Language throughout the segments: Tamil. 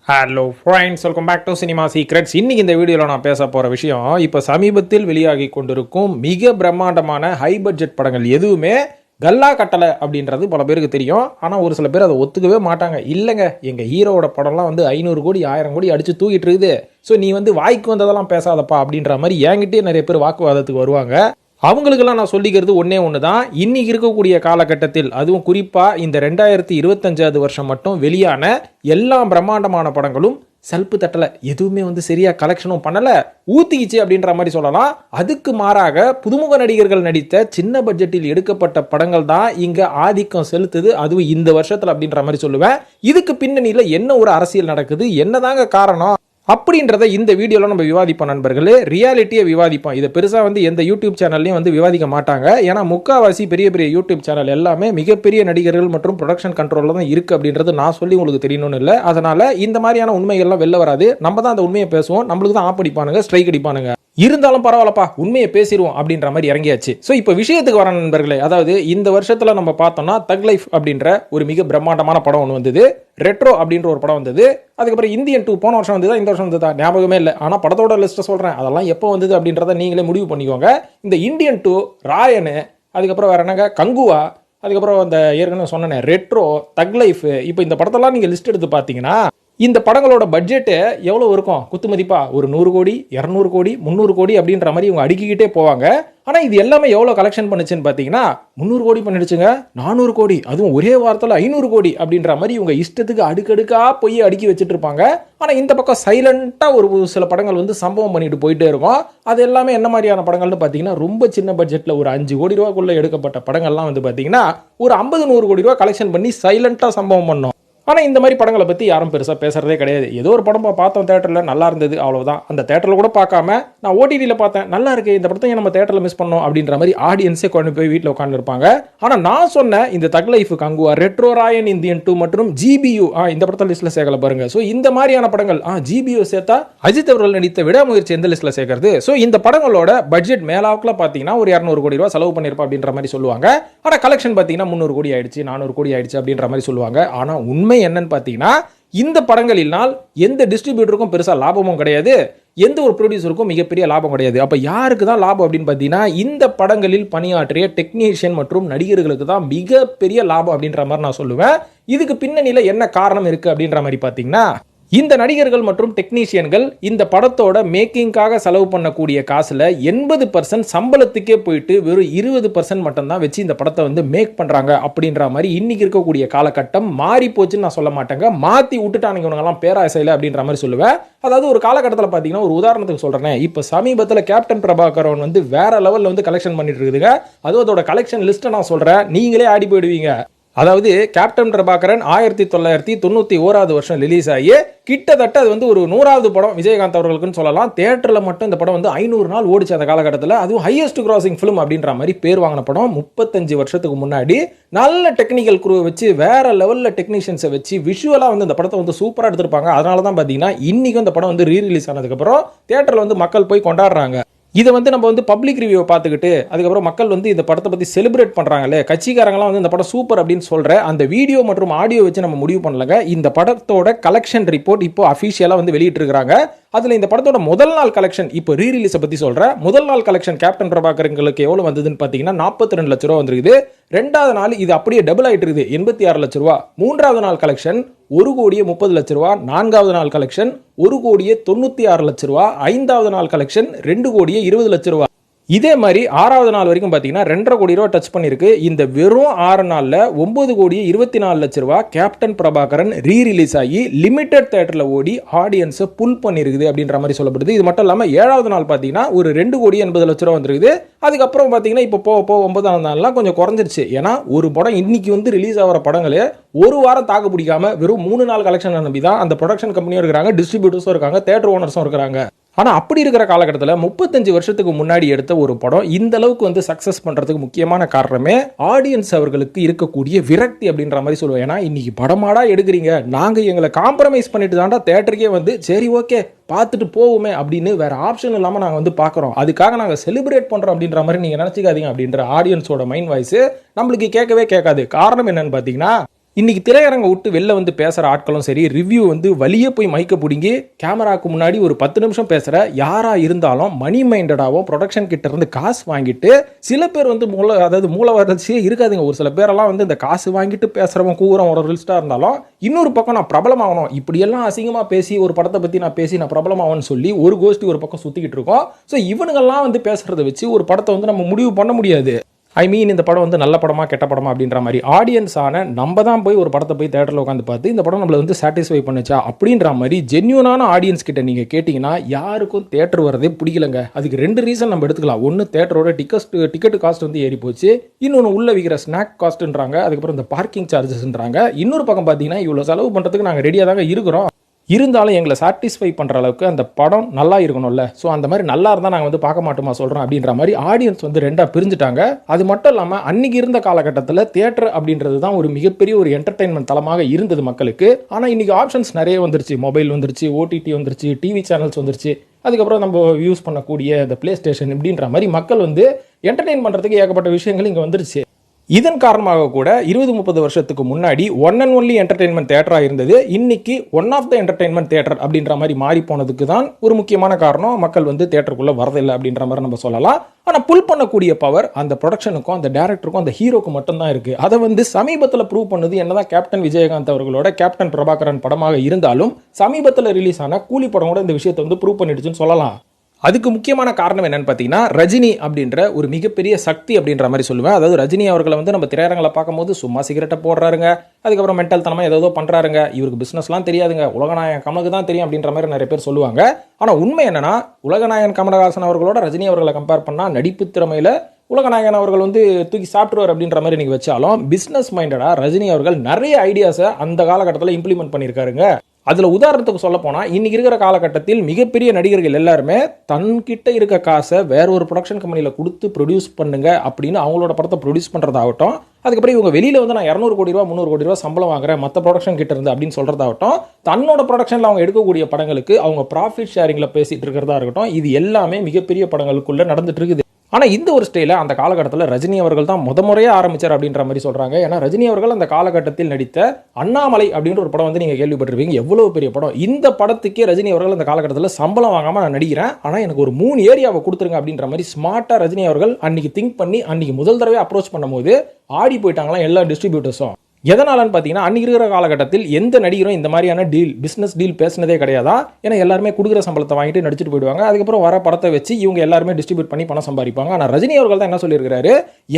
Hello friends, welcome back to Cinema Secrets. இன்னைக்கு இந்த வீடியோவில் நான் பேச போகிற விஷயம், இப்போ சமீபத்தில் வெளியாகி கொண்டிருக்கும் மிக பிரம்மாண்டமான ஹை பட்ஜெட் படங்கள் எதுவுமே கல்லா கட்டலை அப்படின்றது பல பேருக்கு தெரியும். ஆனால் ஒரு சில பேர் அதை ஒத்துக்கவே மாட்டாங்க. இல்லைங்க, எங்கள் ஹீரோவோட படம்லாம் 500 கோடி 1000 கோடி அடித்து தூக்கிட்டு இருக்குது, ஸோ நீ வாய்க்கு வந்ததெல்லாம் பேசாதப்பா அப்படின்ற மாதிரி என்கிட்டயே நிறைய பேர் வாக்குவாதத்துக்கு வருவாங்க. அவங்களுக்கெல்லாம் நான் சொல்லிக்கிறது ஒன்றே ஒன்று தான். இன்னைக்கு இருக்கக்கூடிய காலகட்டத்தில், அதுவும் குறிப்பாக இந்த 2025 வருஷம் மட்டும் வெளியான எல்லா பிரம்மாண்டமான படங்களும் சல்பு தட்டலை, எதுவுமே சரியாக கலெக்ஷனும் பண்ணலை, ஊத்திக்கிச்சு அப்படின்ற மாதிரி சொல்லலாம். அதுக்கு மாறாக புதுமுக நடிகர்கள் நடித்த சின்ன பட்ஜெட்டில் எடுக்கப்பட்ட படங்கள் தான் இங்கே ஆதிக்கம் செலுத்துது, அதுவும் இந்த வருஷத்தில் அப்படின்ற மாதிரி சொல்லுவேன். இதுக்கு பின்னணியில் என்ன ஒரு அரசியல் நடக்குது, என்னதாங்க காரணம் அப்படின்றத இந்த வீடியோவில் நம்ம விவாதிப்போம் நண்பர்களே. ரியாலிட்டியை விவாதிப்போம். இதை பெருசாக எந்த யூடியூப் சேனல்லையும் விவாதிக்க மாட்டாங்க. ஏன்னா முக்காவாசி பெரிய பெரிய யூடியூப் சேனல் எல்லாமே மிகப்பெரிய நடிகர்கள் மற்றும் ப்ரொடக்ஷன் கண்ட்ரோலில் தான் இருக்குது அப்படின்றது நான் சொல்லி உங்களுக்கு தெரியணும்னு இல்லை. அதனால் இந்த மாதிரியான உண்மைகள்லாம் வெளில வராது. நம்ம தான் அந்த உண்மையை பேசுவோம். நம்மளுக்கு தான் ஆப் அடிப்பானுங்க, ஸ்ட்ரைக் அடிப்பானுங்க. இருந்தாலும் பரவாயில்லப்பா, உண்மையை பேசிடுவோம் அப்படின்ற மாதிரி இறங்கியாச்சு. ஸோ இப்போ விஷயத்துக்கு வர நண்பர்களே, அதாவது இந்த வருஷத்தில் நம்ம பார்த்தோம்னா தக் லைஃப் அப்படின்ற ஒரு மிக பிரம்மாண்டமான படம் ஒன்று வந்தது. ரெட்ரோ அப்படின்ற ஒரு படம் வந்தது. அதுக்கப்புறம் இந்தியன் 2 போன வருஷம் வந்ததா இந்த வருஷம் வந்ததா ஞாபகமே இல்லை. ஆனால் படத்தோட லிஸ்ட்டை சொல்கிறேன், அதெல்லாம் எப்போ வந்தது அப்படின்றத நீங்களே முடிவு பண்ணிக்கோங்க. இந்த இந்தியன் 2, ராயனு, அதுக்கப்புறம் வேற என்னங்க கங்குவா, அதுக்கப்புறம் அந்த ஏற்கனவே சொன்னேன் ரெட்ரோ, தக் லைஃப், இப்போ இந்த படத்தெல்லாம் நீங்கள் லிஸ்ட் எடுத்து பார்த்தீங்கன்னா இந்த படங்களோட பட்ஜெட்டு எவ்வளோ இருக்கும்? குத்து மதிப்பா ஒரு 100 கோடி 200 கோடி 300 கோடி அப்படின்ற மாதிரி இவங்க அடுக்கிக்கிட்டே போவாங்க. ஆனால் இது எல்லாமே எவ்வளோ கலெக்ஷன் பண்ணுச்சுன்னு பார்த்தீங்கன்னா 300 கோடி பண்ணிடுச்சுங்க, 400 கோடி, அதுவும் ஒரே வாரத்தில் 500 கோடி அப்படின்ற மாதிரி இவங்க இஷ்டத்துக்கு அடுக்கடுக்காக போய் அடுக்கி வச்சுட்டு இருப்பாங்க. ஆனால் இந்த பக்கம் சைலண்ட்டாக ஒரு சில படங்கள் சம்பவம் பண்ணிட்டு போயிட்டே இருக்கும். அது எல்லாமே என்ன மாதிரியான படங்கள்னு பார்த்தீங்கன்னா ரொம்ப சின்ன பட்ஜெட்டில் ஒரு 5 கோடி ரூபாக்குள்ளே எடுக்கப்பட்ட படங்கள்லாம் பார்த்தீங்கன்னா ஒரு 50-100 கோடி ரூபா கலெக்ஷன் பண்ணி சைலண்ட்டாக சம்பவம் பண்ணோம். ஆனால் இந்த மாதிரி படங்களை பற்றி யாரும் பெருசாக பேசுகிறதே கிடையாது. ஏதோ ஒரு படம் பார்த்தோம் தேட்டரில், நல்லா இருந்தது, அவ்வளோதான். அந்த தேட்டரில் கூட பார்க்காம நான் ஓடிடியில் பார்த்தேன், நல்லா இருக்கு, இந்த படத்தை நம்ம தேட்டரில் மிஸ் பண்ணோம் அப்படின்ற மாதிரி ஆடியன்ஸே கொண்டு போய் வீட்டில் உட்காந்துருப்பாங்க. ஆனால் நான் சொன்ன இந்த தக் லைஃப், கங்குவா, ரெட்ரோ, ராயன், இந்தியன் 2 மற்றும் ஜிபியு இந்த படத்தை லிஸ்ட்டில் சேர்க்கல பாருங்க. ஸோ இந்த மாதிரியான படங்கள் ஜிபியு சேர்த்தா அஜித் அவர்கள் நடித்த விடாமுயற்சி எந்த லிஸ்ட்டில் சேர்க்கறது? ஸோ இந்த படங்களோட பட்ஜெட் மேலாவுக்குள்ள பார்த்தீங்கன்னா ஒரு 200 கோடி ரூபா செலவு பண்ணியிருப்பா அப்படின்ற மாதிரி சொல்லுவாங்க. ஆனால் கலெக்ஷன் பார்த்தீங்கன்னா 300 கோடி ஆயிடுச்சு, 400 கோடி ஆயிடுச்சு அப்படின்ற மாதிரி சொல்லுவாங்க. ஆனால் உண்மை என்னன்னு பார்த்தீங்கன்னா இந்த படங்களினால் எந்த டிஸ்ட்ரிபியூட்டருக்கும் பெருசா லாபமும் கிடையாது, எந்த ஒரு ப்ரொடியூசருக்கும் மிகப்பெரிய லாபம் கிடையாது. அப்ப யாருக்கு தான் லாபம் அப்படின்னு பார்த்தீங்கன்னா இந்த படங்களில் பணியாற்றிய டெக்னீஷியன் மற்றும் நடிகர்களுக்கு தான் மிகப்பெரிய லாபம் அப்படின்ற மாதிரி நான் சொல்லுவேன். இதுக்கு பின்னணியில என்ன காரணம் இருக்கு அப்படின்ற மாதிரி பார்த்தீங்கன்னா இந்த நடிகர்கள் மற்றும் டெக்னீஷியன்கள் இந்த படத்தோட மேக்கிங்காக செலவு பண்ணக்கூடிய காசுல 80% சம்பளத்துக்கே போயிட்டு வெறும் 20% மட்டும்தான் வச்சு இந்த படத்தை மேக் பண்றாங்க அப்படின்ற மாதிரி இன்னைக்கு இருக்கக்கூடிய காலகட்டம் மாறி போச்சுன்னு நான் சொல்ல மாட்டேங்க, மாத்தி விட்டுட்டானுங்க இவங்கெல்லாம் பேராசையில அப்படின்ற மாதிரி சொல்லுவேன். அதாவது ஒரு காலகட்டத்தில் பார்த்தீங்கன்னா ஒரு உதாரணத்துக்கு சொல்றேன், இப்போ சமீபத்தில் கேப்டன் பிரபாகரன் வேற லெவலில் கலெக்ஷன் பண்ணிட்டு இருக்குதுங்க. அதுவும் அதோட கலெக்ஷன் லிஸ்ட்டை நான் சொல்றேன், நீங்களே ஆடி போயிடுவீங்க. அதாவது கேப்டன் பிரபாகரன் 1991 வருஷம் ரிலீஸ் ஆகி கிட்டத்தட்ட அது ஒரு 100வது படம் விஜயகாந்த் அவர்களுக்குன்னு சொல்லலாம். தியேட்டரில் மட்டும் இந்த படம் 500 நாள் ஓடிச்சு அந்த காலகட்டத்தில். அதுவும் ஹையஸ்ட் கிராசிங் ஃபிலிம் அப்படின்ற மாதிரி பேர் வாங்கின படம். 35 வருஷத்துக்கு முன்னாடி நல்ல டெக்னிக்கல் குரூவை வச்சு வேற லெவலில் டெக்னீஷியன்ஸை வச்சு விஷுவலாக இந்த படத்தை சூப்பராக எடுத்திருப்பாங்க. அதனால தான் பார்த்தீங்கன்னா இன்னைக்கும் இந்த படம் ரீ ரிலீஸ் ஆனதுக்கப்புறம் தியேட்டரில் மக்கள் போய் கொண்டாடுறாங்க. இதை நம்ம பப்ளிக் ரிவ்யூ பார்த்துக்கிட்டு அதுக்கப்புறம் மக்கள் இந்த படத்தை பற்றி செலிப்ரேட் பண்ணுறாங்களே, கட்சிக்காரங்களாம் இந்த படம் சூப்பர் அப்படின்னு சொல்கிற அந்த வீடியோ மற்றும் ஆடியோ வச்சு நம்ம முடிவு பண்ணலங்க. இந்த படத்தோட கலெக்ஷன் ரிப்போர்ட் இப்போ அஃபிஷியலாக வெளியிட்டிருக்கிறாங்க. அதில் இந்த படத்தோட முதல் நாள் கலெக்ஷன், இப்போ ரீ ரிலீஸை பற்றி சொல்கிறேன், முதல் நாள் கலெக்ஷன் கேப்டன் பிரபாகரங்களுக்கு எவ்வளோ வந்ததுன்னு பார்த்தீங்கன்னா 42 லட்ச ரூபா வந்துருக்குது. ரெண்டாவது நாள் இது அப்படியே டபுள் ஆகிட்டு இருக்குது, 86 லட்ச ரூபா. மூன்றாவது நாள் கலெக்ஷன் 1,30,30 லட்ச ரூபா. நான்காவது நாள் கலெக்ஷன் 1,96 லட்ச ரூபா. ஐந்தாவது நாள் கலெக்ஷன் 2,20 லட்ச ரூபா. இதே மாதிரி 6வது நாள் வரைக்கும் பார்த்தீங்கன்னா 2.5 கோடி ரூபா டச் பண்ணியிருக்கு. இந்த வெறும் 6 நாளில் 9,24 லட்ச ரூபா கேப்டன் பிரபாகரன் ரீ ரிலீஸ் ஆகி லிமிடெட் தேட்டரில் ஓடி ஆடியன்ஸை புல் பண்ணியிருக்குது அப்படின்ற மாதிரி சொல்லப்படுது. இது மட்டும் இல்லாமல் 7வது நாள் பார்த்தீங்கன்னா ஒரு 2,80 லட்ச ரூபா வந்துருக்குது. அதுக்கப்புறம் பார்த்தீங்கன்னா இப்போ போக 9வது நாள்லாம் கொஞ்சம் குறைஞ்சிருச்சு. ஏன்னா ஒரு படம் இன்னைக்கு ரிலீஸ் ஆகிற படங்களே ஒரு வாரம் தாக்கு பிடிக்காம வெறும் 3 நாள் கலெக்ஷன் நம்பி தான் அந்த ப்ரொடக்ஷன் கம்பெனியும் இருக்காங்க, டிஸ்ட்ரிபியூட்டர்ஸும் இருக்காங்க, தேட்டர் ஓனர்ஸும் இருக்கிறாங்க. ஆனால் அப்படி இருக்கிற காலகட்டத்தில் 35 வருஷத்துக்கு முன்னாடி எடுத்த ஒரு படம் இந்த அளவுக்கு சக்ஸஸ் பண்ணுறதுக்கு முக்கியமான காரணமே ஆடியன்ஸ் அவர்களுக்கு இருக்கக்கூடிய விரக்தி அப்படின்ற மாதிரி சொல்லுவேன். ஏன்னா இன்னைக்கு படமாடா எடுக்கிறீங்க, நாங்கள் எங்களை காம்ப்ரமைஸ் பண்ணிட்டு தாண்டா தேட்டருக்கே சரி ஓகே பார்த்துட்டு போவோமே அப்படின்னு வேற ஆப்ஷன் இல்லாமல் நாங்கள் பார்க்குறோம், அதுக்காக நாங்கள் செலிப்ரேட் பண்ணுறோம் அப்படின்ற மாதிரி நீங்கள் நினச்சிக்காதீங்க அப்படின்ற ஆடியன்ஸோட மைண்ட் வாய்ஸ் நம்மளுக்கு கேட்கவே கேட்காது. காரணம் என்னன்னு பார்த்தீங்கன்னா இன்னைக்கு திரையரங்க விட்டு வெளில வந்து பேசுகிற ஆட்களும் சரி, ரிவ்யூ வந்து வலியே போய் மைக்க பிடிங்கி கேமராவுக்கு முன்னாடி ஒரு 10 நிமிஷம் பேசுகிற யாராக இருந்தாலும் மணி மைண்டடாகவும் ப்ரொடக்ஷன் கிட்ட இருந்து காசு வாங்கிட்டு சில பேர் வந்து மூல வளர்ச்சியே இருக்காதுங்க. ஒரு சில பேரெல்லாம் வந்து இந்த காசு வாங்கிட்டு பேசுகிறவன் கூறுறவன் ஒரு ரில்ஸ்டாக இருந்தாலும் இன்னொரு பக்கம் நான் பிரபலமாகணும், இப்படியெல்லாம் அசிங்கமாக பேசி ஒரு படத்தை பற்றி நான் பேசி நான் பிரபலமாகணும்னு சொல்லி ஒரு கோஷ்டி ஒரு பக்கம் சுற்றிக்கிட்டு இருக்கோம். ஸோ இவனுங்கெல்லாம் வந்து பேசுகிறத வச்சு ஒரு படத்தை வந்து நம்ம முடிவு பண்ண முடியாது. இந்த படம் வந்து நல்ல படமா கெட்ட படமா அப்படின்ற மாதிரி ஆடியன்ஸ் ஆன நம்ம தான் போய் ஒரு படத்தை போய் தேட்டரில் உட்காந்து பார்த்து இந்த படம் நம்மளை வந்து சாட்டிஸ்ஃபை பண்ணுச்சா அப்படின்ற மாதிரி ஜென்யூனான ஆடியன்ஸ் கிட்ட நீங்கள் கேட்டிங்கன்னா யாருக்கும் தேட்டர் வரதே பிடிக்கலங்க. அதுக்கு 2 ரீசன் நம்ம எடுத்துக்கலாம். ஒன்று தேட்டரோட டிக்கெட் காஸ்ட் வந்து ஏறி போச்சு, இன்னொன்று உள்ள விற்கிற ஸ்நாக் காஸ்ட்ன்றாங்க, அதுக்கப்புறம் இந்த பார்க்கிங் சார்ஜஸ்ன்றாங்க. இன்னொரு பக்கம் பார்த்தீங்கன்னா இவ்வளோ செலவு பண்ணுறதுக்கு நாங்கள் ரெடியாக தாங்க இருக்கிறோம், இருந்தாலும் எங்களை சாட்டிஸ்ஃபை பண்ணுற அளவுக்கு அந்த படம் நல்லா இருக்கணும்ல, ஸோ அந்த மாதிரி நல்லா இருந்தால் நாங்கள் வந்து பார்க்க மாட்டோமா சொல்கிறோம் அப்படின்ற மாதிரி ஆடியன்ஸ் வந்து 2ஆக பிரிஞ்சுட்டாங்க. அது மட்டும் இல்லாமல் அன்றைக்கி இருந்த காலகட்டத்தில் தியேட்டர் அப்படின்றது தான் ஒரு மிகப்பெரிய ஒரு என்டர்டெயின்மெண்ட் தளமாக இருந்தது மக்களுக்கு. ஆனால் இன்றைக்கி ஆப்ஷன்ஸ் நிறைய வந்துருச்சு, மொபைல் வந்துருச்சு, ஓடிடி வந்துருச்சு, டிவி சேனல்ஸ் வந்துருச்சு, அதுக்கப்புறம் நம்ம யூஸ் பண்ணக்கூடிய இந்த பிளே ஸ்டேஷன் இப்படின்ற மாதிரி மக்கள் வந்து என்டர்டெயின் பண்ணுறதுக்கு ஏகப்பட்ட விஷயங்கள் இங்கே வந்துருச்சு. இதன் காரணமாக கூட 20-30 வருஷத்துக்கு முன்னாடி ஒன் அண்ட் ஒன்லி என்டர்டெயின்மெண்ட் தியேட்டராக இருந்தது, இன்னைக்கு one of the entertainment theatre அப்படின்ற மாதிரி மாறி போனதுக்கு தான் ஒரு முக்கியமான காரணம். மக்கள் வந்து தியேட்டருக்குள்ளே வரதில்லை அப்படின்ற மாதிரி நம்ம சொல்லலாம். ஆனால் புல் பண்ணக்கூடிய பவர் அந்த ப்ரொடக்ஷனுக்கும் அந்த டேரக்டருக்கும் அந்த ஹீரோக்கும் மட்டும்தான் இருக்குது. அதை வந்து சமீபத்தில் ப்ரூவ் பண்ணுது. என்னதான் கேப்டன் விஜயகாந்த் அவர்களோட கேப்டன் பிரபாகரன் படமாக இருந்தாலும் சமீபத்தில் ரிலீஸ் ஆன கூலி படம் கூட இந்த விஷயத்தை வந்து ப்ரூவ் பண்ணிடுச்சுன்னு சொல்லலாம். அதுக்கு முக்கியமான காரணம் என்னன்னு பார்த்தீங்கன்னா ரஜினி அப்படின்ற ஒரு மிகப்பெரிய சக்தி அப்படின்ற மாதிரி சொல்லுவேன். அதாவது ரஜினி அவர்களை வந்து நம்ம திரையரங்களை பார்க்கும்போது சும்மா சிகரெட்டை போடுறாருங்க, அதுக்கப்புறம் மென்டல் தனமாக ஏதோ பண்ணுறாருங்க, இவருக்கு பிஸ்னஸ்லாம் தெரியாதுங்க, உலகநாயகன் கமலுக்கு தான் தெரியும் அப்படின்ற மாதிரி நிறைய பேர் சொல்லுவாங்க. ஆனால் உண்மை என்னன்னா உலகநாயகன் கமலஹாசன் அவர்களோட ரஜினி அவர்களை கம்பேர் பண்ணால் நடிப்பு திறமையில் உலகநாயகன் அவர்கள் வந்து தூக்கி சாப்பிட்டுருவார் அப்படின்ற மாதிரி நீங்கள் வச்சாலும் பிஸ்னஸ் மைண்டடாக ரஜினி அவர்கள் நிறைய ஐடியாஸை அந்த காலகட்டத்தில் இம்ப்ளிமெண்ட் பண்ணியிருக்காருங்க. அதில் உதாரணத்துக்கு சொல்ல போனால் இன்றைக்கி இருக்கிற காலகட்டத்தில் மிகப்பெரிய நடிகர்கள் எல்லாருமே தன்கிட்ட இருக்க காசை வேற ஒரு ப்ரொடக்ஷன் கம்பெனியில் கொடுத்து ப்ரொடியூஸ் பண்ணுங்க அப்படின்னு அவங்களோட படத்தை ப்ரொடியூஸ் பண்ணுறதாகட்டும், அதுக்கப்புறம் இவங்க வெளியில் வந்து நான் 200 கோடி ரூபா 300 கோடி ரூபா சம்பளம் வாங்குறேன் மற்ற ப்ரொடக்ஷன் கிட்ட இருந்து அப்படின்னு சொல்கிறதாகட்டும், தன்னோட ப்ரொடக்ஷனில் அவங்க எடுக்கக்கூடிய படங்களுக்கு அவங்க ப்ராஃபிட் ஷேரிங்கில் பேசிகிட்டு இருக்கிறதா இருக்கட்டும், இது எல்லாமே மிகப்பெரிய படங்களுக்குள்ளே நடந்துட்டு இருக்குது. ஆனால் இந்த ஒரு ஸ்டைல அந்த காலகட்டத்தில் ரஜினி அவர்கள் தான் முறையாக ஆரம்பிச்சார் அப்படின்ற மாதிரி சொல்கிறாங்க. ஏன்னா ரஜினி அவர்கள் அந்த காலகட்டத்தில் நடித்த அண்ணாமலை அப்படின்ற ஒரு படம் வந்து நீங்கள் கேள்விப்பட்டிருப்பீங்க, எவ்வளோ பெரிய படம். இந்த படத்துக்கே ரஜினி அவர்கள் அந்த காலகட்டத்தில் சம்பளம் வாங்காமல் நான் நடிக்கிறேன், ஆனால் எனக்கு ஒரு 3 ஏரியாவை கொடுத்துருங்க அப்படின்ற மாதிரி ஸ்மார்ட்டாக ரஜினி அவர்கள் அன்னைக்கு திங்க் பண்ணி அன்னைக்கு முதல் தடவை அப்ரோச் பண்ணும்போது ஆடி போயிட்டாங்களாம் எல்லா டிஸ்ட்ரிபியூட்டர்ஸும். எதனாலன்னு பார்த்தீங்கன்னா அன்றைக்கி இருக்கிற காலகட்டத்தில் எந்த நடிகரும் இந்த மாதிரியான பிஸ்னஸ் டீல் பேசினதே கிடையாதா. ஏன்னா எல்லாருமே கொடுக்குற சம்பளத்தை வாங்கிட்டு நடிச்சுட்டு போயிடுவாங்க, அதுக்கப்புறம் வர படத்தை வச்சு இவங்க எல்லாருமே டிஸ்ட்ரிபியூட் பண்ணி பணம் சம்பாதிப்பாங்க. ஆனால் ரஜினி அவர்கள் தான் என்ன சொல்லியிருக்காரு,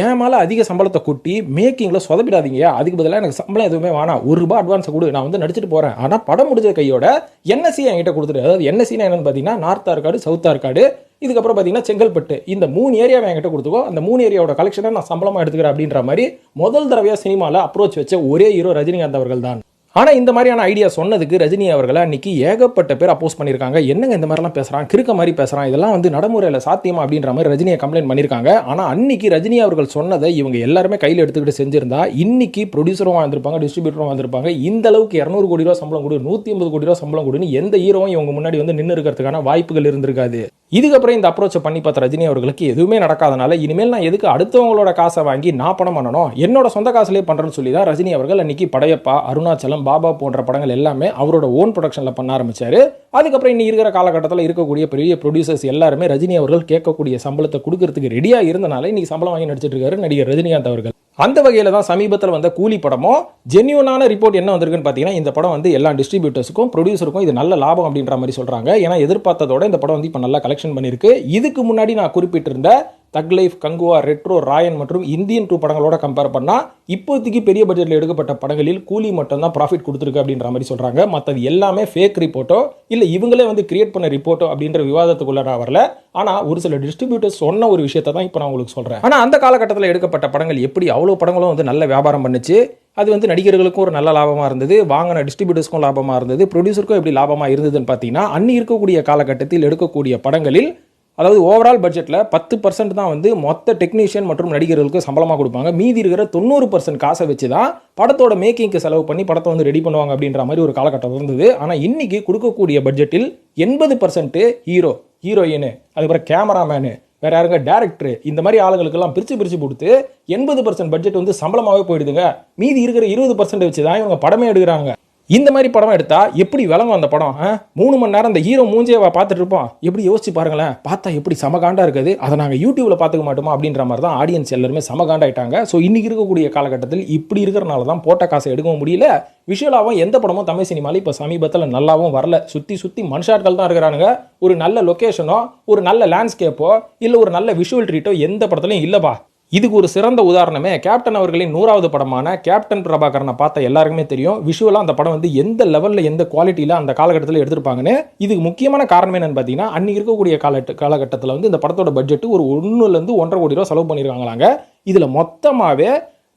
என் மேலே அதிக சம்பளத்தை கொட்டி மேக்கிங்கில் சொதப்பிடாதீங்க, அதுக்கு பதிலாக எனக்கு சம்பளம் எதுவுமே வேணாம், ₹1 அட்வான்ஸை கொடு, நான் வந்து நடிச்சுட்டு போகிறேன், ஆனால் படம் முடிஞ்ச கையோட என்எஸ்சி என்கிட்ட கொடுத்துரு. அதாவது என்எஸ்சினா என்னன்னு பார்த்தீங்கன்னா நார்த் ஆர்காடு, சவுத் ஆர்காடு, இதுக்கப்புறம் பார்த்தீங்கன்னா செங்கல்பட்டு, இந்த 3 ஏரியாவை என்கிட்ட கொடுத்துக்கோ, அந்த 3 ஏரியாவோட கலெக்ஷனை நான் சம்பளமாக எடுத்துக்கிறேன் அப்படின்ற மாதிரி முதல் தடவையாக சினிமாவில் அப்ரோச் வச்ச ஒரே ஹீரோ ரஜினிகாந்த் அவர்கள் தான். ஆனால் இந்த மாதிரியான ஐடியா சொன்னதுக்கு ரஜினி அவர்களை அன்னைக்கு ஏகப்பட்ட பேர் அப்போஸ் பண்ணியிருக்காங்க. என்னங்க இந்த மாதிரிலாம் பேசுகிறான், கிறுக்க மாதிரி பேசுகிறான், இதெல்லாம் வந்து நடைமுறையில் சாத்தியமா அப்படின்ற மாதிரி ரஜினியை கம்ப்ளைண்ட் பண்ணியிருக்காங்க. ஆனால் அன்னைக்கு ரஜினி அவர்கள் சொன்னதை இவங்க எல்லாருமே கையில் எடுத்துக்கிட்டு செஞ்சிருந்தா இன்னைக்கு ப்ரொடியூசரும் வந்திருப்பாங்க, டிஸ்ட்ரிபியூட்டரும் வந்திருப்பாங்க. இந்த அளவுக்கு 200 கோடி ரூபா சம்பளம் கொடு, 150 கோடி ரூபா சம்பளம் கொடுன்னு எந்த ஹீரோவும் இவங்க முன்னாடி வந்து நின்று இருக்கிறதுக்கான வாய்ப்புகள் இருந்திருக்காது. இதுக்கப்புறம் இந்த அப்ரோச்சை பண்ணி பார்த்த ரஜினி அவர்களுக்கு எதுவுமே நடக்காதனால இனிமேல் நான் எதுக்கு அடுத்தவங்களோட காசை வாங்கி நான் பணம் பண்ணணும், என்னோட சொந்த காசுலேயே பண்ணுறேன்னு சொல்லி தான் ரஜினி அவர்கள் அன்னைக்கு படையப்பா, அருணாச்சலம், பாபா போன்ற படங்கள் எல்லாமே அவரோட ஓன் ப்ரொடக்ஷனில் பண்ண ஆரம்பிச்சாரு. அதுக்கப்புறம் இன்னைக்கு இருக்கிற காலகட்டத்தில் இருக்கக்கூடிய பெரிய ப்ரொடியூசர்ஸ் எல்லாருமே ரஜினி அவர்கள் கேட்கக்கூடிய சம்பளத்தை கொடுக்கறதுக்கு ரெடியாக இருந்தனால இன்னைக்கு சம்பளம் வாங்கி நடிச்சிட்டு இருக்காரு நடிகர் ரஜினிகாந்த் அவர்கள். அந்த வகையில் தான் சமீபத்தில் வந்த கூலி படமும் ஜென்யூனான ரிப்போர்ட் என்ன வந்திருக்குன்னு பார்த்தீங்கன்னா இந்த படம் வந்து எல்லா டிஸ்ட்ரிபியூட்டர்ஸுக்கும் ப்ரொடியூசருக்கும் இது நல்ல லாபம் அப்படின்ற மாதிரி சொல்கிறாங்க. ஏன்னா எதிர்பார்த்ததோட இந்த படம் வந்து இப்போ நல்லா கலெக்ஷன் பண்ணியிருக்கு. இதுக்கு முன்னாடி நான் குறிப்பிட்டிருந்த தக் லைஃப், கங்குவா, ரெட்ரோ, ராயன் மற்றும் இந்தியன் 2 படங்களோட கம்பேர் பண்ணால் இப்போதைக்கு பெரிய பட்ஜெட்டில் எடுக்கப்பட்ட படங்களில் கூலி மட்டும் தான் ப்ராஃபிட் கொடுத்துருக்கு அப்படின்ற மாதிரி சொல்கிறாங்க. மற்றது எல்லாமே ஃபேக் ரிப்போர்ட்டோ இல்லை இவங்களே வந்து கிரியேட் பண்ண ரிப்போர்ட்டோ அப்படின்ற விவாதத்துக்குள்ள நான் வரல. ஆனால் ஒரு சில டிஸ்ட்ரிபியூட்டர்ஸ் சொன்ன ஒரு விஷயத்தை தான் இப்போ நான் உங்களுக்கு சொல்கிறேன். ஆனால் அந்த காலகட்டத்தில் எடுக்கப்பட்ட படங்கள் எப்படி அவ்வளோ படங்களும் வந்து நல்ல வியாபாரம் பண்ணுச்சு, அது வந்து நடிகர்களுக்கும் ஒரு நல்ல லாபமாக இருந்தது, வாங்கின டிஸ்ட்ரிபியூட்டர்ஸ்க்கும் லாபமாக இருந்தது, ப்ரொடியூசருக்கும் எப்படி லாபமாக இருந்ததுன்னு பார்த்தீங்கன்னா அன்னி இருக்கக்கூடிய காலகட்டத்தில் எடுக்கக்கூடிய படங்களில் அதாவது ஓவரால் பட்ஜெட்டில் 10% தான் வந்து மொத்த டெக்னீஷியன் மற்றும் நடிகர்களுக்கு சம்பளமாக கொடுப்பாங்க. மீதி இருக்கிற 90% காசை வச்சு தான் படத்தோட மேக்கிங்க்கு செலவு பண்ணி படத்தை வந்து ரெடி பண்ணுவாங்க அப்படின்ற மாதிரி ஒரு காலகட்டம் இருந்தது. ஆனால் இன்னைக்கு கொடுக்கக்கூடிய பட்ஜெட்டில் 80% ஹீரோ, ஹீரோயின், அதுக்கப்புறம் கேமராமேனு, வேற யாருங்க டேரக்டர், இந்த மாதிரி ஆளுங்களுக்கெல்லாம் பிரிச்சு கொடுத்து 80% பட்ஜெட் வந்து சம்பளமாகவே போயிடுதுங்க. மீதி இருக்கிற 20% வச்சு தான் இவங்க படமே எடுக்கிறாங்க. இந்த மாதிரி படம் எடுத்தா எப்படி விளங்கும் அந்த படம்? 3 மணி நேரம் அந்த ஹீரோ மூஞ்சியை பார்த்துட்டு இருப்போம். எப்படி யோசிச்சு பாருங்களேன், பார்த்தா எப்படி சமகாண்டா இருக்குது. அதை நாங்கள் யூடியூப்ல பார்த்துக்க மாட்டோமா அப்படின்ற மாதிரி தான் ஆடியன்ஸ் எல்லாருமே சமகாண்டாயிட்டாங்க. ஸோ இன்னைக்கு இருக்கக்கூடிய காலகட்டத்தில் இப்படி இருக்கிறனால தான் போட்ட காசை எடுக்கவும் முடியல. விஷுவலாகவும் எந்த படமும் தமிழ் சினிமாவில் இப்போ சமீபத்தில் நல்லாவும் வரல. சுற்றி மனுஷாட்கள் தான் இருக்கிறானுங்க. ஒரு நல்ல லொக்கேஷனோ, ஒரு நல்ல லேண்ட்ஸ்கேப்போ, இல்லை ஒரு நல்ல விஷுவல் ட்ரீட்டோ எந்த படத்துலையும் இல்லைப்பா. இதுக்கு ஒரு சிறந்த உதாரணமே கேப்டன் அவர்களின் 100வது படமான கேப்டன் பிரபாகரனை பார்த்த எல்லாருக்குமே தெரியும். விஷுவலாக அந்த படம் வந்து எந்த லெவலில், எந்த குவாலிட்டியில் அந்த காலகட்டத்தில் எடுத்திருப்பாங்கன்னு. இதுக்கு முக்கியமான காரணம் என்னன்னு பார்த்தீங்கன்னா, அன்னைக்கு இருக்கக்கூடிய காலகட்டத்தில் வந்து இந்த படத்தோட பட்ஜெட் ஒரு 1.5 கோடி ரூபா செலவு பண்ணியிருக்காங்களாங்க. இதில் மொத்தமாகவே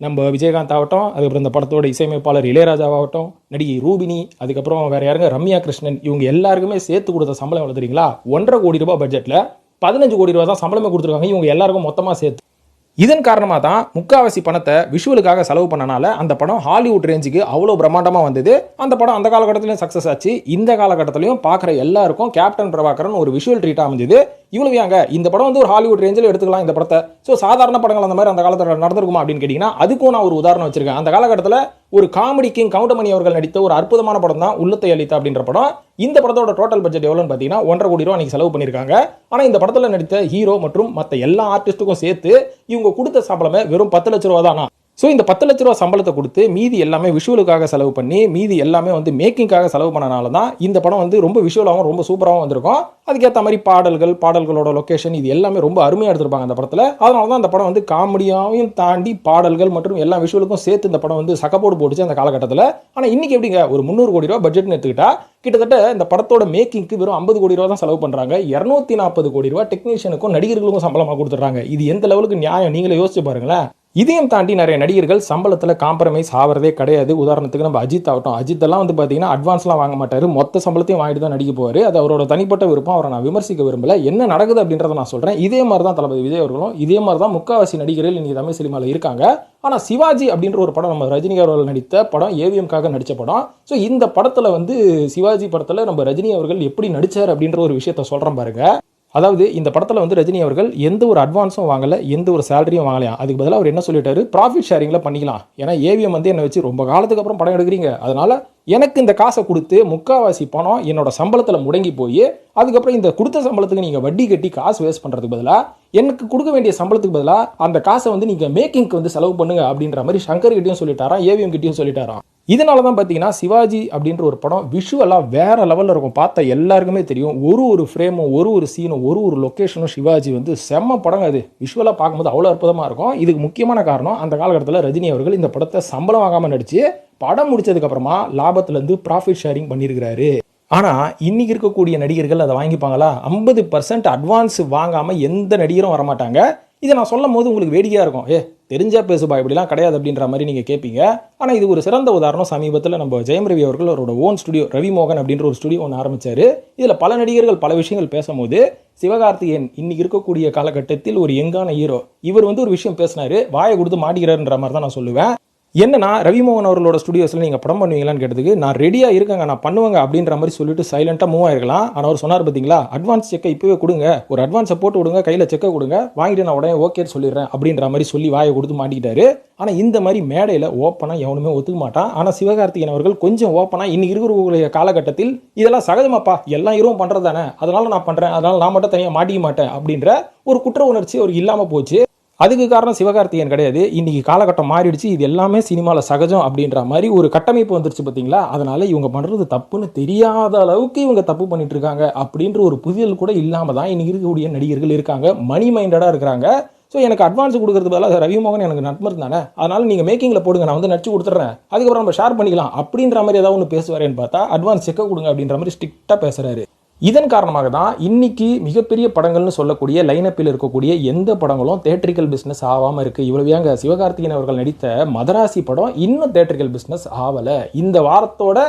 நம்ம விஜயகாந்த் ஆகட்டும், அதுக்கப்புறம் இந்த படத்தோட இசையமைப்பாளர் இளையராஜாவாகட்டும், நடிகை ரூபினி, அதுக்கப்புறம் வேற யாருங்க ரம்யா கிருஷ்ணன், இவங்க எல்லாருக்குமே சேர்த்து கொடுத்த சம்பளம் எவ்வளோ தெரியுங்களா? 1.5 கோடி ரூபாய் பட்ஜெட்டில் 15 கோடி ரூபா தான் சம்பளமே கொடுத்துருக்காங்க இவங்க எல்லாருக்கும் மொத்தமாக சேர்த்து. இதன் காரணமாக தான் முக்காவாசி பணத்தை விஷுவலுக்காக செலவு பண்ணனால அந்த படம் ஹாலிவுட் ரேஞ்சுக்கு அவ்வளோ பிரம்மாண்டமாக வந்தது. அந்த படம் அந்த காலகட்டத்திலையும் சக்ஸஸ் ஆச்சு. இந்த காலகட்டத்திலையும் பார்க்குற எல்லாருக்கும் கேப்டன் பிரபாகரன் ஒரு விஷுவல் ட்ரீட்டாக அமைஞ்சது. இவ்வளவுயாங்க, இந்த படம் வந்து ஒரு ஹாலிவுட் ரேஞ்சில் எடுத்துக்கலாம் இந்த படத்தை. ஸோ சாதாரண படங்கள் அந்த மாதிரி அந்த காலத்தில் நடந்திருக்குமா அப்படின்னு கேட்டிங்கன்னா, அதுக்கும் நான் ஒரு உதாரணம் வச்சிருக்கேன். அந்த காலகட்டத்தில் ஒரு காமெடி கிங் கவுண்டமணி அவர்கள் நடித்த ஒரு அற்புதமான படம் தான் உள்ளத்தை அளித்தா அப்படின்ற படம். இந்த படத்தோட டோட்டல் பட்ஜெட் எவ்வளோன்னு பார்த்தீங்கன்னா 1.5 கோடி ரூபா அன்னைக்கு செலவு பண்ணியிருக்காங்க. ஆனால் இந்த படத்தில் நடித்த ஹீரோ மற்றும் மற்ற எல்லா ஆர்டிஸ்ட்டுக்கும் சேர்த்து இவங்க கொடுத்த சம்பளமே வெறும் 10 லட்ச ரூபா தானா. ஸோ இந்த 10 லட்ச ரூபா சம்பளத்தை கொடுத்து மீதி எல்லாமே விஷுவலுக்காக செலவு பண்ணி, மீதி எல்லாமே வந்து மேக்கிங்காக செலவு பண்ணனால தான் இந்த படம் வந்து ரொம்ப விஷுவலாகவும் ரொம்ப சூப்பராகவும் வந்திருக்கும். அதுக்கேற்ற மாதிரி பாடல்களோட லொக்கேஷன் இது எல்லாமே ரொம்ப அருமையாக எடுத்திருப்பாங்க அந்த படத்தில். அதனால தான் அந்த படம் வந்து காமெடியாவையும் தாண்டி பாடல்கள் மற்றும் எல்லா விஷுவலுக்கும் சேர்த்து இந்த படம் வந்து சக்கப்போடு போட்டுச்சு அந்த காலகட்டத்தில். ஆனால் இன்னைக்கு எப்படிங்க, ஒரு 300 கோடி ரூபா பட்ஜெட்னு எடுத்துக்கிட்டா கிட்டத்தட்ட இந்த படத்தோட மேக்கிங்க்கு வெறும் 50 கோடி ரூபா தான் செலவு பண்ணுறாங்க. 240 கோடி ரூபா டெக்னீஷியனுக்கும் நடிகர்களுக்கும் சம்பளமாக கொடுத்துட்றாங்க. இது எந்த லெவலுக்கு நியாயம் நீங்களே யோசிச்சு பாருங்களேன். இதையும் தாண்டி நிறைய நடிகர்கள் சம்பளத்தில் காம்ப்ரமைஸ் ஆகிறதே கிடையாது. உதாரணத்துக்கு நம்ம அஜித் ஆகட்டும், அஜித்தெல்லாம் வந்து பார்த்தீங்கன்னா அட்வான்ஸ்லாம் வாங்க மாட்டார், மொத்த சம்பளத்தையும் வாங்கிட்டு தான் நடிக்க போவார். அது அவரோட தனிப்பட்ட விருப்பம், அவரை நான் விமர்சிக்க விரும்பல. என்ன நடக்குது அப்படின்றத நான் சொல்கிறேன். இதே மாதிரி தான் தளபதி விஜய் அவர்களும், இதே மாதிரி தான் முக்காவாசி நடிகர்கள் இன்னைக்கு தமிழ் சினிமாவில் இருக்காங்க. ஆனால் சிவாஜி அப்படின்ற ஒரு படம், நம்ம ரஜினி அவர்கள் நடித்த படம், ஏவிஎம்காக நடித்த படம். ஸோ இந்த படத்தில் வந்து சிவாஜி படத்தில் நம்ம ரஜினி அவர்கள் எப்படி நடித்தார் அப்படின்ற ஒரு விஷயத்த சொல்கிறேன் பாருங்க. அதாவது இந்த படத்தில் வந்து ரஜினி அவர்கள் எந்த ஒரு அட்வான்ஸும் வாங்கலை, எந்த ஒரு சேலரியும் வாங்கலையா. அதுக்கு பதிலாக அவர் என்ன சொல்லிட்டாரு, ப்ராஃபிட் ஷேரிங்கில் பண்ணிக்கலாம். ஏன்னா ஏவிஎம் வந்து என்னை வச்சு ரொம்ப காலத்துக்கு அப்புறம் படம் எடுக்கிறீங்க, அதனால எனக்கு இந்த காசை கொடுத்து முக்காவாசி பணம் என்னோட சம்பளத்தில் முடங்கி போய், அதுக்கப்புறம் இந்த கொடுத்த சம்பளத்துக்கு நீங்கள் வட்டி கட்டி காசு வேஸ்ட் பண்ணுறதுக்கு பதிலாக எனக்கு கொடுக்க வேண்டிய சம்பளத்துக்கு பதிலாக அந்த காசை வந்து நீங்கள் மேக்கிங்க்கு வந்து செலவு பண்ணுங்க அப்படின்ற மாதிரி சங்கர் கிட்டையும் சொல்லிட்டாராம், ஏவிஎம் கிட்டையும் சொல்லிட்டாராம். இதனால தான் பார்த்தீங்கன்னா சிவாஜி அப்படின்ற ஒரு படம் விஷுவலாக வேற லெவலில் இருக்கும். பார்த்த எல்லாருக்குமே தெரியும், ஒரு ஃப்ரேமும் ஒரு சீனும் ஒரு லொக்கேஷனும் சிவாஜி வந்து செம்ம படங்க. அது விஷுவலாக பார்க்கும்போது அவ்வளோ அற்புதமாக இருக்கும். இதுக்கு முக்கியமான காரணம், அந்த காலகட்டத்தில் ரஜினி அவர்கள் இந்த படத்தை சம்பளம் வாங்காமல் நடிச்சு படம் முடிச்சதுக்கப்புறமா லாபத்துலேருந்து ப்ராஃபிட் ஷேரிங் பண்ணியிருக்கிறாரு. ஆனால் இன்னைக்கு இருக்கக்கூடிய நடிகர்கள் அதை வாங்கிப்பாங்களா? 50% அட்வான்ஸ் வாங்காமல் எந்த நடிகரும் வரமாட்டாங்க. இதை நான் சொல்லும் போது உங்களுக்கு வேடிக்கையாக இருக்கும், தெரிஞ்சா பேசுபா இப்படிலாம் கிடையாது அப்படின்ற மாதிரி நீங்கள் கேட்பீங்க. ஆனால் இது ஒரு சிறந்த உதாரணம். சமீபத்தில் நம்ம ஜெயம் ரவி அவர்கள் அவரோட ஓன் ஸ்டுடியோ ரவி மோகன் அப்படின்ற ஒரு ஸ்டுடியோ ஒன்று ஆரம்பித்தார். இதில் பல நடிகர்கள் பல விஷயங்கள் பேசும்போது சிவகார்த்திகேயன் இன்னைக்கு இருக்கக்கூடிய காலகட்டத்தில் ஒரு யங்கான ஹீரோ, இவர் வந்து ஒரு விஷயம் பேசினார், வாயை கொடுத்து மாட்டிக்கிறாருன்ற மாதிரி தான் நான் சொல்லுவேன். என்னன்னா, ரவிமோகன் அவர்களோட ஸ்டுடியோஸில் நீங்கள் படம் பண்ணுவீங்களான்னு கேட்டதுக்கு, நான் ரெடியாக இருக்கேங்க, நான் பண்ணுவேங்க அப்படின்ற மாதிரி சொல்லிட்டு சைலண்டாக மூவ் ஆயிருக்கலாம். ஆனால் அவர் சொன்னார் பார்த்தீங்களா, அட்வான்ஸ் செக்கை இப்போவே கொடுங்க, ஒரு அட்வான்ஸை போட்டு விடுங்க, கையில் செக்கை கொடுங்க, வாங்கிட்டு நான் உடனே ஓகே சொல்லிடுறேன் அப்படின்ற மாதிரி சொல்லி வாயை கொடுத்து மாட்டிக்கிட்டாரு. ஆனால் இந்த மாதிரி மேடையில் ஓப்பனாக எவனுமே ஒத்துக்க மாட்டான். ஆனால் சிவகார்த்திகேயன் அவர்கள் கொஞ்சம் ஓப்பனாக இன்னைக்கு இருக்கிற காலகட்டத்தில் இதெல்லாம் சகஜமாப்பா, எல்லாம் இரவும் பண்ணுறது தானே, அதனால நான் பண்ணுறேன், அதனால நான் மட்டும் தனியாக மாட்டிக்க மாட்டேன் அப்படின்ற ஒரு குற்ற உணர்ச்சி அவருக்கு இல்லாமல் போச்சு. அதுக்கு காரணம் சிவகார்த்திகேயன் கிடையாது, இன்னைக்கு காலகட்டம் மாறிடுச்சு, இது எல்லாமே சினிமாவில் சகஜம் அப்படின்ற மாதிரி ஒரு கட்டமைப்பு வந்துருச்சு பார்த்தீங்களா. அதனால இவங்க பண்ணுறது தப்புன்னு தெரியாத அளவுக்கு இவங்க தப்பு பண்ணிட்டு இருக்காங்க அப்படின்ற ஒரு புரிதல் கூட இல்லாமல் தான் இன்னைக்கு இருக்கக்கூடிய நடிகர்கள் இருக்காங்க, மணி மைண்டடாக இருக்கிறாங்க. ஸோ எனக்கு அட்வான்ஸ் கொடுக்கறது பதிலாக ரவிமோகன் எனக்கு நட்பர் தானே, அதனால நீங்கள் மேக்கிங்கில் போடுங்க, நான் வந்து நடிச்சு கொடுத்துட்றேன், அதுக்கப்புறம் நம்ம ஷேர் பண்ணிக்கலாம் அப்படின்ற மாதிரி ஏதாவது ஒன்று பேசுவாரேன்னு பார்த்தா அட்வான்ஸ் செக்க கொடுங்க அப்படின்ற மாதிரி ஸ்ட்ரிக்டாக பேசுகிறாரு. இதன் காரணமாக தான் இன்னைக்கு மிகப்பெரிய படங்கள்னு சொல்லக்கூடிய லைனப்பில் இருக்கக்கூடிய எந்த படங்களும் தேட்டரிக்கல் பிஸ்னஸ் ஆகாமல் இருக்குது. இவ்வளவு சிவகார்த்திகேயன் அவர்கள் நடித்த மதராசி படம் இன்னும் தேட்டரிக்கல் பிஸ்னஸ் ஆகலை. இந்த வாரத்தோட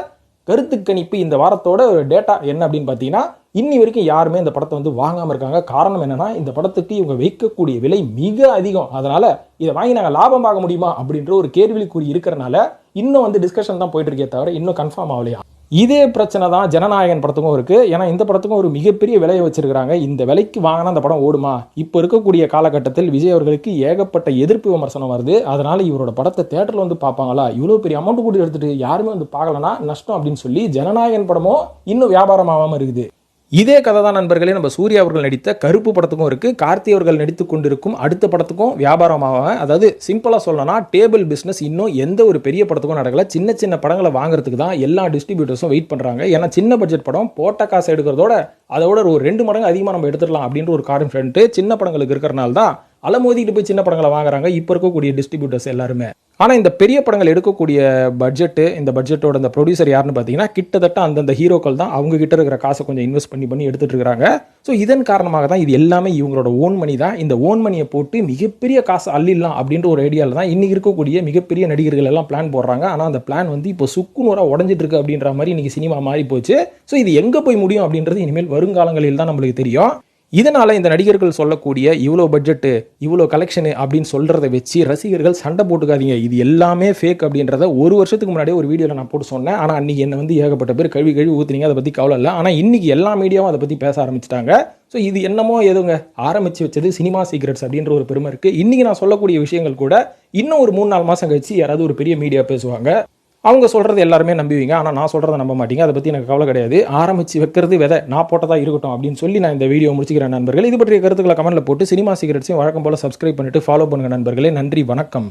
கருத்து கணிப்பு, இந்த வாரத்தோட ஒரு டேட்டா என்ன அப்படின்னு பார்த்தீங்கன்னா, இன்னி வரைக்கும் யாருமே இந்த படத்தை வந்து வாங்காமல் இருக்காங்க. காரணம் என்னன்னா, இந்த படத்துக்கு இவங்க வைக்கக்கூடிய விலை மிக அதிகம். அதனால இதை வாங்கி நாங்கள் லாபம் பார்க்க முடியுமா அப்படின்ற ஒரு கேள்விக்குறி இருக்கிறனால இன்னும் வந்து டிஸ்கஷன் தான் போயிட்டு இருக்கே தவிர இன்னும் கன்ஃபார்ம் ஆகலையா. இதே பிரச்சனை தான் ஜனநாயகன் படத்துக்கும் இருக்கு. ஏன்னா இந்த படத்துக்கும் ஒரு மிகப்பெரிய விலையை வச்சிருக்காங்க. இந்த விலைக்கு வாங்கினா அந்த படம் ஓடுமா? இப்போ இருக்கக்கூடிய காலகட்டத்தில் விஜய் அவர்களுக்கு ஏகப்பட்ட எதிர்ப்பு விமர்சனம் வருது. அதனால இவரோட படத்தை தியேட்டர்ல வந்து பார்ப்பாங்களா, இவ்வளோ பெரிய அமௌண்ட் கூட எடுத்துட்டு யாருமே வந்து பார்க்கலனா நஷ்டம் அப்படின்னு சொல்லி ஜனநாயகன் படமும் இன்னும் வியாபாரம் ஆகாம இருக்குது. இதே கதை தான் நண்பர்களே நம்ம சூர்யா அவர்கள் நடித்த கருப்பு படத்துக்கும் இருக்கு. கார்த்தி அவர்கள் நடித்து கொண்டிருக்கும் அடுத்த படத்துக்கும் வியாபாரமாக, அதாவது சிம்பிளா சொல்லணும்னா டேபிள் பிசினஸ் இன்னும் எந்த ஒரு பெரிய படத்துக்கும் நடக்கல. சின்ன சின்ன படங்களை வாங்குறதுக்கு தான் எல்லா டிஸ்ட்ரிபியூட்டர்ஸும் வெயிட் பண்றாங்க. ஏன்னா சின்ன பட்ஜெட் படம் போட்ட காசு எடுக்கிறதோட அதோட ஒரு 2 மடங்கு அதிகமாக நம்ம எடுத்துடலாம் அப்படின்ற ஒரு கான்ஃபிடென்ட் சின்ன படங்களுக்கு இருக்கிறனால தான் அலமோதிட்டு போய் சின்ன படங்களை வாங்குறாங்க இப்போ இருக்கக்கூடிய டிஸ்ட்ரிபியூட்டர்ஸ் எல்லாருமே. ஆனால் இந்த பெரிய படங்கள் எடுக்கக்கூடிய பட்ஜெட்டு, இந்த பட்ஜெட்டோட இந்த ப்ரொடியூசர் யாருன்னு பார்த்தீங்கன்னா கிட்டத்தட்ட அந்தந்த ஹீரோக்கள் தான் அவங்க கிட்ட இருக்கிற காசை கொஞ்சம் இன்வெஸ்ட் பண்ணி எடுத்துட்டு இருக்காங்க. ஸோ இதன் காரணமாக தான் இது எல்லாமே இவங்களோட ஓன் மணி தான். இந்த ஓன் மணியை போட்டு மிகப்பெரிய காசு அள்ளிடலாம் அப்படின்ற ஒரு ஐடியாவில் தான் இன்னைக்கு இருக்கக்கூடிய மிகப்பெரிய நடிகர்கள் எல்லாம் பிளான் போடுறாங்க. ஆனால் அந்த பிளான் வந்து இப்போ சுக்குநூறாக உடஞ்சிட்டு இருக்கு அப்படின்ற மாதிரி இன்னைக்கு சினிமா மாறி போச்சு. ஸோ இது எங்கே போய் முடியும் அப்படின்றது இனிமேல் வருங்காலங்களில் தான் நம்மளுக்கு தெரியும். இதனால இந்த நடிகர்கள் சொல்லக்கூடிய இவ்வளோ பட்ஜெட்டு, இவ்வளோ கலெக்ஷனு அப்படின்னு சொல்றதை வச்சு ரசிகர்கள் சண்டை போட்டுக்காதீங்க. இது எல்லாமே ஃபேக் அப்படின்றத ஒரு வருஷத்துக்கு முன்னாடியே ஒரு வீடியோவில் நான் போட்டு சொன்னேன். ஆனால் அன்றைக்கி என்ன வந்து ஏகப்பட்ட பேர் கழுவி ஊற்றுனீங்க, அதை பற்றி கவலை இல்லை. ஆனால் இன்னைக்கு எல்லா மீடியாவும் அதை பற்றி பேச ஆரம்பிச்சிட்டாங்க. ஸோ இது என்னமோ எதுங்க ஆரம்பித்து வச்சது சினிமா சீக்ரெட்ஸ் அப்படின்ற ஒரு பெருமை இருக்குது. இன்றைக்கி நான் சொல்லக்கூடிய விஷயங்கள் கூட இன்னும் ஒரு 3-4 மாதம் கழிச்சு யாராவது ஒரு பெரிய மீடியா பேசுவாங்க. அவங்க சொல்கிறது எல்லாருமே நம்புவீங்க. ஆனால் நான் சொல்கிறத நம்ப மாட்டீங்க. அதை பற்றி எனக்கு கவலை கிடையாது. ஆரம்பித்து வைக்கிறது விதை, நான் போட்டதாக இருக்கட்டும் அப்படின்னு சொல்லி நான் இந்த வீடியோ முடிச்சுக்கிறேன் நண்பர்கள். இது பற்றிய கருத்துக்களை கமெண்ட்டில் போட்டு சினிமா சீக்ரெட்ஸையும் வழக்கம் போல் சப்ஸ்கிரைப் பண்ணிட்டு ஃபாலோ பண்ணுங்கள் நண்பர்களே. நன்றி, வணக்கம்.